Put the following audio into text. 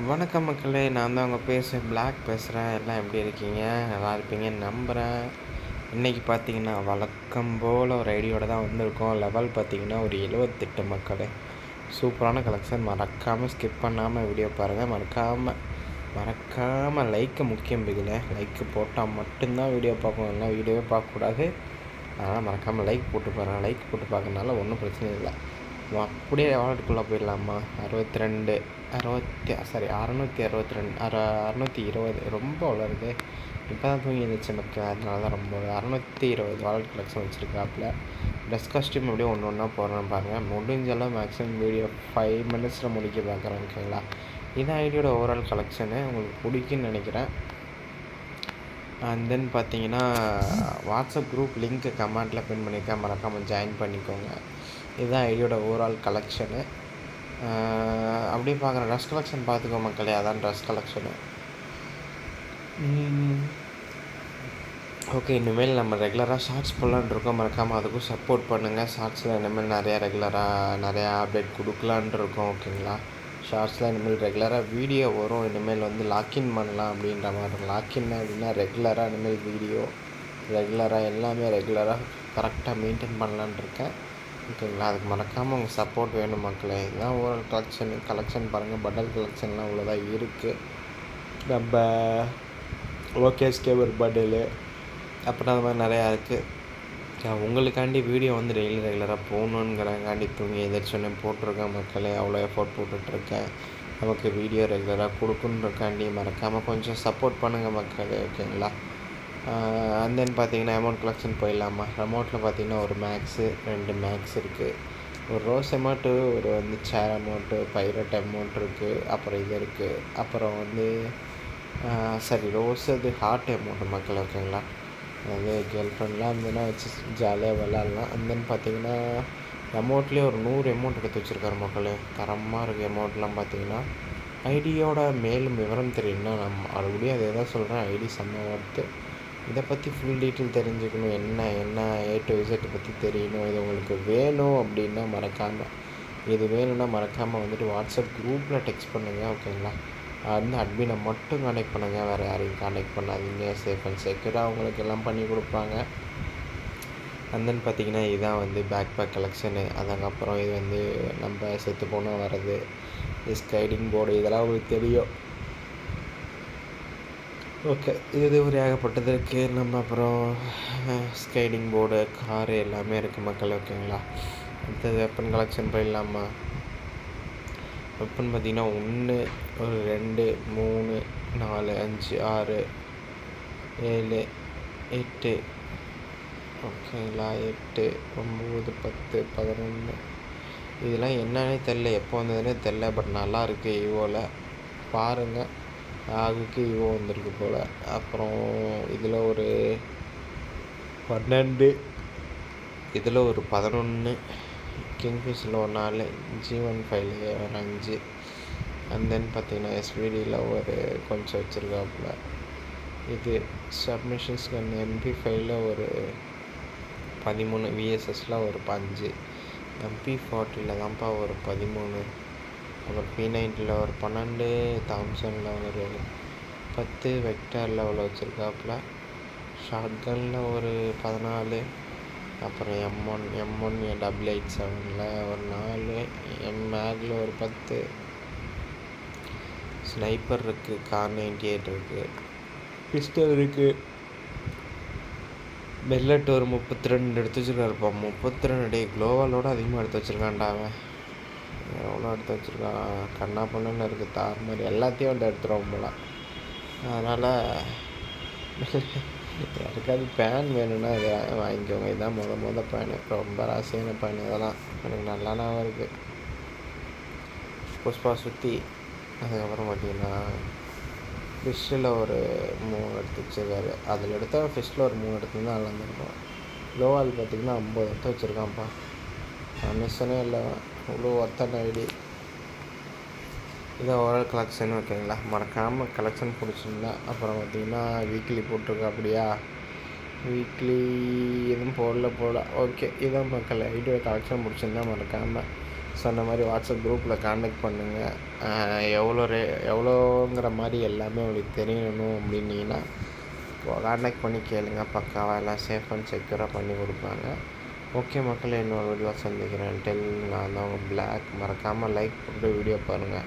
வணக்கம் மக்களே! நான் தான் உங்க பிளாக் பேசுகிறேன். எல்லாம் எப்படி இருக்கீங்க? நல்லா இருப்பீங்கன்னு நம்புகிறேன். இன்றைக்கி பார்த்தீங்கன்னா, வழக்கம் போல் ஒரு ஐடியோட தான் வந்திருக்கோம். லெவல் பார்த்தீங்கன்னா, ஒரு 78 மக்களே! சூப்பரான கலெக்ஷன். மறக்காமல் ஸ்கிப் பண்ணாமல் வீடியோ பாருங்கள். மறக்காமல் லைக்கு முக்கியம் பிகிலே. லைக்கு போட்டால் மட்டும்தான் வீடியோ பார்க்கணும். இல்லைனா வீடியோவே பார்க்கக்கூடாது. அதனால் மறக்காமல் லைக் போட்டு பாருங்கள். லைக் போட்டு பார்க்கறனால ஒன்றும் பிரச்சனை இல்லை. அப்படியே வாலெட்டுக்குள்ளே போயிடலாமா? 62 662 620 ரொம்ப வளருது. இப்போ தான் தூங்கி எழுந்திரிச்ச மக்கள். அதனால தான் ரொம்ப 620 வாலெட் கலெக்ஷன் வச்சுருக்காப்புல. ட்ரெஸ் காஸ்ட்யூம் அப்படியே ஒன்று ஒன்றா போடுறேன் பாருங்கள். முடிஞ்சளவு மேக்ஸிமம் வீடியோ 5 மினிட்ஸில் முடிக்க பார்க்குறேன். ஓகேங்களா? இதான் ஐடியோட ஓவரால் கலெக்ஷனு. உங்களுக்கு பிடிக்குன்னு நினைக்கிறேன். அண்ட் தென் பார்த்தீங்கன்னா, வாட்ஸ்அப் குரூப் லிங்க்கு கமெண்ட்டில் பின் பண்ணியிருக்கேன். மறக்காமல் ஜாயின் பண்ணிக்கோங்க. இதுதான் ஐடியோட ஓவரால் கலெக்ஷனு. அப்படியே பார்க்குறேன். ட்ரெஸ் கலெக்ஷன் பார்த்துக்கோ மக்களே. அதான் ட்ரெஸ் கலெக்ஷனு. ஓகே, இனிமேல் நம்ம ரெகுலராக ஷார்ட்ஸ் போடலான்னு இருக்கோம். மறக்காமல் அதுக்கும் சப்போர்ட் பண்ணுங்கள். ஷார்ட்ஸில் இனிமேல் நிறையா அப்டேட் கொடுக்கலான் இருக்கோம். ஓகேங்களா? ஷார்ட்ஸில் இனிமேல் ரெகுலராக வீடியோ வரும். இனிமேல் லாக்இன் பண்ணலாம் அப்படின்ற மாதிரி. லாக்இன் அப்படின்னா ரெகுலராக இனிமேல் வீடியோ எல்லாமே ரெகுலராக கரெக்டாக மெயின்டைன் பண்ணலான் இருக்கேன். ஓகேங்களா? அதுக்கு மறக்காமல் உங்கள் சப்போர்ட் வேணும் மக்களே. இதுதான் ஓவரால் கலெக்ஷன் பாருங்கள். பண்டல் கலெக்ஷன்லாம் அவ்வளோதான் இருக்குது. நம்ம ஓகேஎஸ்கே ஒரு பண்டலு, அப்புறம் அது மாதிரி நிறையா இருக்குது. உங்களுக்காண்டி வீடியோ ரெகுலராக போகணுங்கிறக்காண்டி தூங்கி எதிர்ச்சொன்னே போட்டிருக்கேன் மக்களே. அவ்வளோ எஃபோர்ட் போட்டுட்ருக்கேன். நமக்கு வீடியோ ரெகுலராக கொடுக்குன்றக்காண்டி மறக்காமல் கொஞ்சம் சப்போர்ட் பண்ணுங்கள் மக்களே. ஓகேங்களா? அண்ட் தென் பார்த்தீங்கன்னா, அமௌண்ட் கலெக்ஷன் போயிடலாமா? அமௌண்ட்டில் பார்த்தீங்கன்னா, ஒரு மேக்ஸு 2 மேக்ஸ் இருக்குது. ஒரு ரோஸ் அமௌண்ட்டு, ஒரு சேர் அமௌண்ட்டு, பைரட் அமௌண்ட் இருக்குது. அப்புறம் இது இருக்குது. அப்புறம் ரோஸ் அது ஹார்ட் அமௌண்ட்டு மக்கள். ஓகேங்களா? அது கேர்ள் ஃப்ரெண்ட்லாம் இருந்ததுன்னா வச்சு ஜாலியாக விளாட்லாம். அண்ட் தென் பார்த்தீங்கன்னா, அமௌண்ட்லேயே ஒரு 100 அமௌண்ட் எடுத்து வச்சுருக்காரு மக்களே. தரமாக இருக்குது அமௌண்ட்லாம் பார்த்தீங்கன்னா. ஐடியோட மேலும் விவரம் தெரியும்னா நான் மறுபடியும் அதே தான் சொல்கிறேன். ஐடி செம்ம ஒர்த்து. இதை பற்றி ஃபுல் டீட்டெயில் தெரிஞ்சுக்கணும். என்ன A to Z பற்றி தெரியணும். இது உங்களுக்கு வேணும் அப்படின்னா மறக்காமல் வாட்ஸ்அப் குரூப்பில் டெக்ஸ்ட் பண்ணுங்கள். ஓகேங்களா? அட்மினை மட்டும் கான்டெக்ட் பண்ணுங்கள். வேறு யாரையும் கான்டெக்ட் பண்ணாதீங்க. சேஃப் அண்ட் செக்யூராக அவங்களுக்கு எல்லாம் பண்ணி கொடுப்பாங்க. அண்ட் தென் பார்த்தீங்கன்னா, இதுதான் பேக் கலெக்ஷனு. அதுக்கப்புறம் இது நம்ம செத்து போனால் வர்றது, ஸ்கைடிங் போர்டு, இதெல்லாம் உங்களுக்கு தெரியும். ஓகே, இது ஒரு ஏகப்பட்டது இருக்குது. நம்ம அப்புறம் ஸ்கைடிங் போர்டு, காரு எல்லாமே இருக்குது மக்கள். ஓகேங்களா? அடுத்தது வெப்பன் கலெக்ஷன் போயிடலாமா? வெப்பன் பார்த்திங்கன்னா 1 ஒரு 2 3 4 5 6 7 8 ஓகேங்களா? 8 9 10 11 இதெல்லாம் என்னன்னே தெரில. எப்போ வந்ததுன்னே தெரில. பட் நல்லா இருக்குது. ஈவோவில் பாருங்கள். ஆகுக்கு இவோ வந்திருக்கு போல். அப்புறம் இதில் ஒரு 12, இதில் ஒரு 11, கிங்ஃபிஷில் ஒரு 4, G15 ஒரு 5. அண்ட் தென் பார்த்தீங்கன்னா, SVDயில் ஒரு கொஞ்சம் வச்சுருக்காப்புல. இது சப்மிஷன்ஸ் கன் MP5ல் ஒரு 13, VSSல ஒரு 5, MP40ல் தான்ப்பா ஒரு 13, அப்புறம் P90ல் ஒரு 12, தாம்சனில் ஒரு 10, வெக்டாரில் அவ்வளோ வச்சுருக்காப்புல. ஷார்ட்கனில் ஒரு 14, அப்புறம் M1 887ல் ஒரு 4, மேகில் ஒரு 10, ஸ்னைப்பர் இருக்குது, கார் 98 இருக்குது, பிஸ்டல் இருக்குது. பெல்லட் ஒரு 32 எடுத்து வச்சுருக்காருப்பா. 32 குளோவாலோடு அதிகமாக எடுத்து வச்சுருக்கான்டா அவன். எவ்வளோ எடுத்து வச்சுருக்கான். கண்ணா பொண்ணுன்னு இருக்குது. தார் மாதிரி எல்லாத்தையும் எடுத்துருவோம் போல. அதனால் யாருக்காவது பேன் வேணும்னா இதை வாங்கிக்கோங்க. இதுதான் பேனு. ரொம்ப ராசியான பேன். இதெல்லாம் எனக்கு நல்லா ஞாபகம் இருக்குது. புஷ்பா சுற்றி. அதுக்கப்புறம் பார்த்திங்கன்னா, ஃபிஷ்ஷில் ஒரு 3 எடுத்து வச்சுருக்காரு. அதில் எடுத்தால் ஃபிஷ்ஷில் ஒரு 3 எடுத்துருந்தா நல்லா இருந்திருக்கும். லோவால் பார்த்திங்கன்னா 50 எடுத்து வச்சுருக்கான்ப்பா. மிஷனே இல்லை. இவ்வளோ ஒர்த்தான ஐடி. இதை ஓவரால் கலெக்ஷன். ஓகேங்களா? மறக்காமல் கலெக்ஷன் பிடிச்சிருந்தா அப்புறம் பார்த்திங்கன்னா, வீக்லி போட்டிருக்கா. அப்படியா? வீக்லி எதுவும் போடல. ஓகே, இதான் மக்கள் ஐடியோட கலெக்ஷன் பிடிச்சிருந்தா மறக்காமல் சொன்ன மாதிரி வாட்ஸ்அப் குரூப்பில் கான்டாக்ட் பண்ணுங்கள். எவ்வளோங்கிற மாதிரி எல்லாமே உங்களுக்கு தெரியணும் அப்படின்னீங்கன்னா கான்டாக்ட் பண்ணி கேளுங்க. பக்காவாக எல்லாம் சேஃப் அண்ட் செக்யூராக பண்ணி கொடுப்பாங்க. ஓகே மக்களே, இன்னொரு வீடியோ சந்திக்கிறேன். நான் தான் உங்கள் பிளாக். மறக்காமல் லைக் பண்ணிட்டு வீடியோ பாருங்கள்.